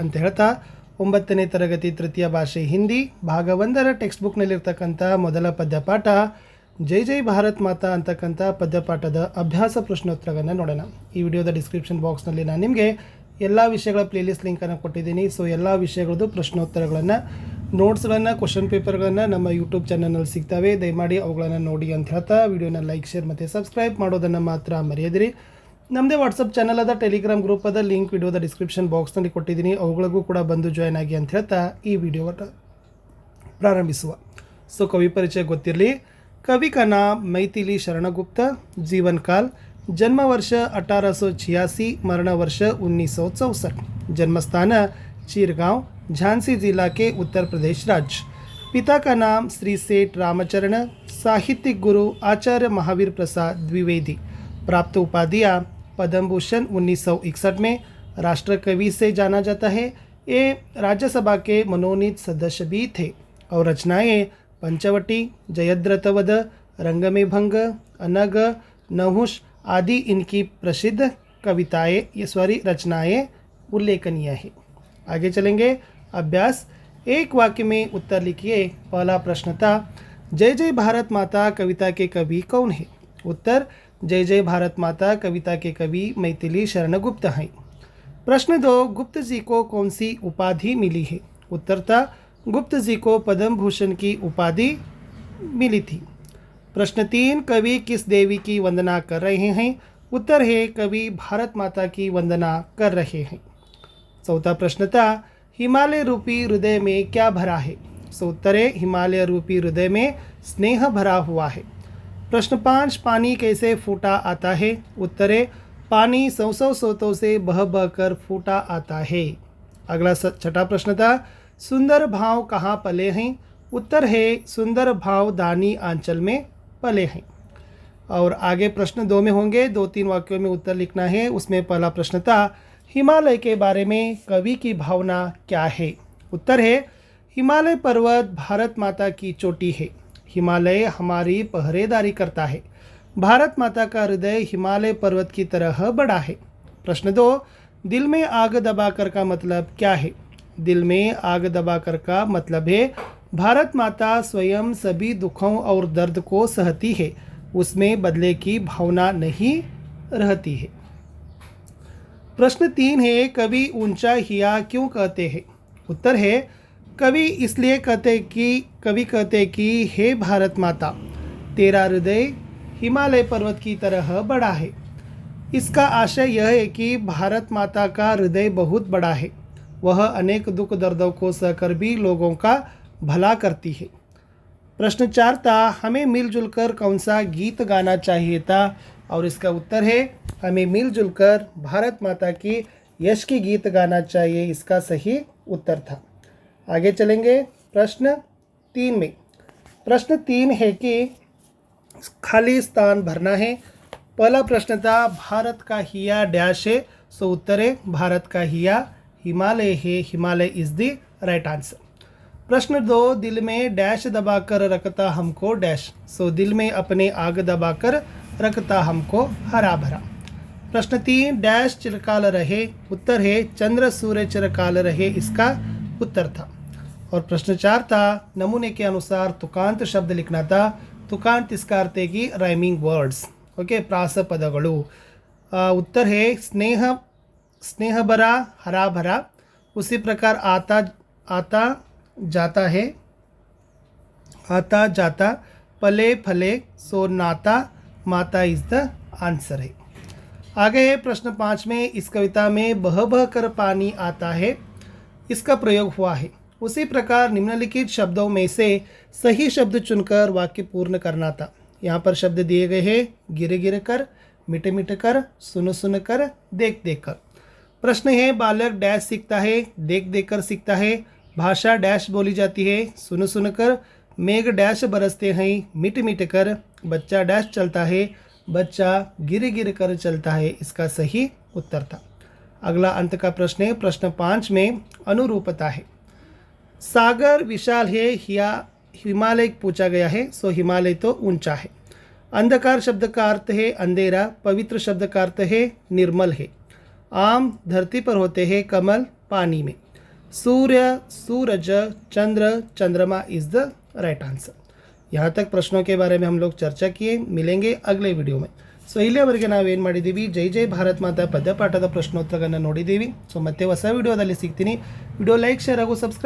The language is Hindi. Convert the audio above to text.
ಅಂತ ಹೇಳ್ತಾ 9ನೇ ತರಗತಿ ತೃತೀಯ ಭಾಷೆ ಹಿಂದಿ ಭಾಗ 1ರ ಟೆಕ್ಸ್ಟ್ ಬುಕ್ನಲ್ಲಿರ್ತಕ್ಕಂಥ ಮೊದಲ ಪದ್ಯಪಾಠ ಜೈ ಜೈ ಭಾರತ್ ಮಾತಾ ಅಂತಕ್ಕಂಥ ಪದ್ಯಪಾಠದ ಅಭ್ಯಾಸ ಪ್ರಶ್ನೋತ್ತರಗಳನ್ನು ನೋಡೋಣ. ಈ ವಿಡಿಯೋದ ಡಿಸ್ಕ್ರಿಪ್ಷನ್ ಬಾಕ್ಸ್ನಲ್ಲಿ ನಾನು ನಿಮಗೆ ಎಲ್ಲ ವಿಷಯಗಳ ಪ್ಲೇಲಿಸ್ಟ್ ಲಿಂಕನ್ನು ಕೊಟ್ಟಿದ್ದೀನಿ. ಸೊ ಎಲ್ಲ ವಿಷಯಗಳದ್ದು ಪ್ರಶ್ನೋತ್ತರಗಳನ್ನು, ನೋಟ್ಸ್ಗಳನ್ನು, ಕ್ವಶನ್ ಪೇಪರ್ಗಳನ್ನು ನಮ್ಮ ಯೂಟ್ಯೂಬ್ ಚಾನಲ್ನಲ್ಲಿ ಸಿಗ್ತವೆ. ದಯಮಾಡಿ ಅವುಗಳನ್ನು ನೋಡಿ ಅಂತ ಹೇಳ್ತಾ ವಿಡಿಯೋನ ಲೈಕ್, ಶೇರ್ ಮತ್ತು ಸಬ್ಸ್ಕ್ರೈಬ್ ಮಾಡೋದನ್ನು ಮಾತ್ರ ಮರೆಯದಿರಿ. ನಮ್ಮದೇ ವಾಟ್ಸಪ್ ಚಾನಲ್ ಅದ, ಟೆಲಿಗ್ರಾಮ್ ಗ್ರೂಪ್ ಅದ, ಲಿಂಕ್ ವಿಡಿಯೋದ ಡಿಸ್ಕ್ರಿಪ್ಷನ್ ಬಾಕ್ಸ್ನಲ್ಲಿ ಕೊಟ್ಟಿದ್ದೀನಿ. ಅವುಗಳಿಗೂ ಕೂಡ ಬಂದು ಜಾಯ್ನ್ ಆಗಿ ಅಂತ ಹೇಳ್ತಾ ಈ ವಿಡಿಯೋವನ್ನು ಪ್ರಾರಂಭಿಸುವ. ಸೊ ಕವಿ ಪರಿಚಯ ಗೊತ್ತಿರಲಿ. कवि का नाम मैथिली शरणगुप्त, जीवन काल जन्म वर्ष 1886, मरण वर्ष 1964, जन्मस्थान चीरगांव, झांसी जिला के उत्तर प्रदेश राज्य. पिता का नाम श्री सेठ रामचरण, साहित्यिक गुरु आचार्य महावीर प्रसाद द्विवेदी. प्राप्त उपाधियाँ पद्म भूषण 1961 में राष्ट्र कवि से जाना जाता है. ये राज्यसभा के मनोनीत सदस्य भी थे और रचनाएँ पंचवटी, जयद्रथवध, रंग में भंग, अनग, नहुष आदि इनकी प्रसिद्ध रचनाएं उल्लेखनीय है. आगे चलेंगे. अभ्यास. एक वाक्य में उत्तर लिखिए. पहला प्रश्न था, जय जय भारत माता कविता के कवि कौन है? उत्तर, जय जय भारत माता कविता के कवि मैथिली शरणगुप्त हैं. प्रश्न 2, गुप्त जी को कौन सी उपाधि मिली है? उत्तर था, गुप्त जी को पद्म भूषण की उपाधि मिली थी. प्रश्न 3, कवि किस देवी की वंदना कर रहे हैं? उत्तर है, कवि भारत माता की वंदना कर रहे हैं. चौथा प्रश्न था, हिमालय रूपी हृदय में क्या भरा है? सो उत्तर है, हिमालय रूपी हृदय में स्नेह भरा हुआ है. प्रश्न 5, पानी कैसे फूटा आता है? उत्तर है, पानी सौ स्रोतों से बह बह कर फूटा आता है. अगला छठा प्रश्न था, सुंदर भाव कहाँ पले हैं? उत्तर है, सुंदर भाव दानी आंचल में पले हैं. और आगे प्रश्न 2 में होंगे. 2-3 वाक्यों में उत्तर लिखना है. उसमें पहला प्रश्न था, हिमालय के बारे में कवि की भावना क्या है? उत्तर है, हिमालय पर्वत भारत माता की चोटी है. हिमालय हमारी पहरेदारी करता है. भारत माता का हृदय हिमालय पर्वत की तरह बड़ा है. प्रश्न 2, दिल में आग दबाकर का मतलब क्या है? दिल में आग दबाकर का मतलब है, भारत माता स्वयं सभी दुखों और दर्द को सहती है, उसमें बदले की भावना नहीं रहती है. प्रश्न 3 है, कवि ऊंचा हिया क्यों कहते हैं? उत्तर है, कवि इसलिए कहते कि हे भारत माता, तेरा हृदय हिमालय पर्वत की तरह बड़ा है. इसका आशय यह है कि भारत माता का हृदय बहुत बड़ा है. वह अनेक दुख दर्दों को सहकर भी लोगों का भला करती है. प्रश्न 4 था, हमें मिलजुल कर कौन सा गीत गाना चाहिए था? और इसका उत्तर है, हमें मिलजुल कर भारत माता की यश की गीत गाना चाहिए. इसका सही उत्तर था. आगे चलेंगे. प्रश्न 3 में. प्रश्न 3 है कि खाली स्थान भरना है. पहला प्रश्न था, भारत का हिया डैश है. सो उत्तर है, भारत का हिया हिमालय है. Himalaya is the right answer. प्रश्न 2, दिल में डैश दबाकर रखता हमको डैश. सो दिल में अपने आग दबाकर रखता हमको हरा भरा. प्रश्न 3, डैश चिरकाल रहे. उत्तर है, चंद्र सूर्य चिरकाल रहे. इसका उत्तर था. और प्रश्न 4 था, नमूने के अनुसार तुकांत शब्द लिखना था. तुकांत इसका अर्थ है कि राइमिंग वर्ड्स. ओके, प्रास पदಗಳು. उत्तर है, स्नेह भरा, हरा भरा. उसी प्रकार आता जाता, पले फले, सो नाता, माता इज द आंसर है. आगे है प्रश्न 5 में, इस कविता में बह बह कर पानी आता है, इसका प्रयोग हुआ है. उसी प्रकार निम्नलिखित शब्दों में से सही शब्द चुनकर वाक्य पूर्ण करना था. यहाँ पर शब्द दिए गए हैं, गिरे गिरे कर, मिटे मिटे कर, सुन सुन कर, देख देख कर. प्रश्न है, बालक डैश सीखता है, देख देख कर सीखता है. भाषा डैश बोली जाती है, सुन सुन कर. मेघ डैश बरसते हैं, मिट मिट कर. बच्चा डैश चलता है, बच्चा गिर गिर कर चलता है. इसका सही उत्तर था. अगला अंत का प्रश्न है. प्रश्न 5 में अनुरूपता है. सागर विशाल है या हिमालय पूछा गया है. सो हिमालय तो ऊंचा है. अंधकार शब्द का अर्थ है अंधेरा. पवित्र शब्द का अर्थ है निर्मल है. आम धरती पर होते हैं, कमल पानी में. सूर्य, सूरज, चंद्र, चंद्रमा इज़ द राइट आंसर। यहाँ तक प्रश्नों के बारे में हम लोग चर्चा किए। मिलेंगे अगले ವಿಡಿಯೋ में। ಸೊ ಇಲ್ಲಿಯವರೆಗೆ ನಾವೇನು ಮಾಡಿದ್ದೀವಿ, ಜೈ ಜೈ ಭಾರತ್ ಮಾತಾ ಪದ್ಯಪಾಠದ ಪ್ರಶ್ನೋತ್ತರಗಳನ್ನು ನೋಡಿದ್ದೀವಿ। ಸೊ ಮತ್ತೆ ಹೊಸ ವಿಡಿಯೋದಲ್ಲಿ ಸಿಗ್ತೀನಿ। ವಿಡಿಯೋ ಲೈಕ್, ಶೇರ್ ಹಾಗೂ ಸಬ್ಸ್ಕ್ರೈಬ್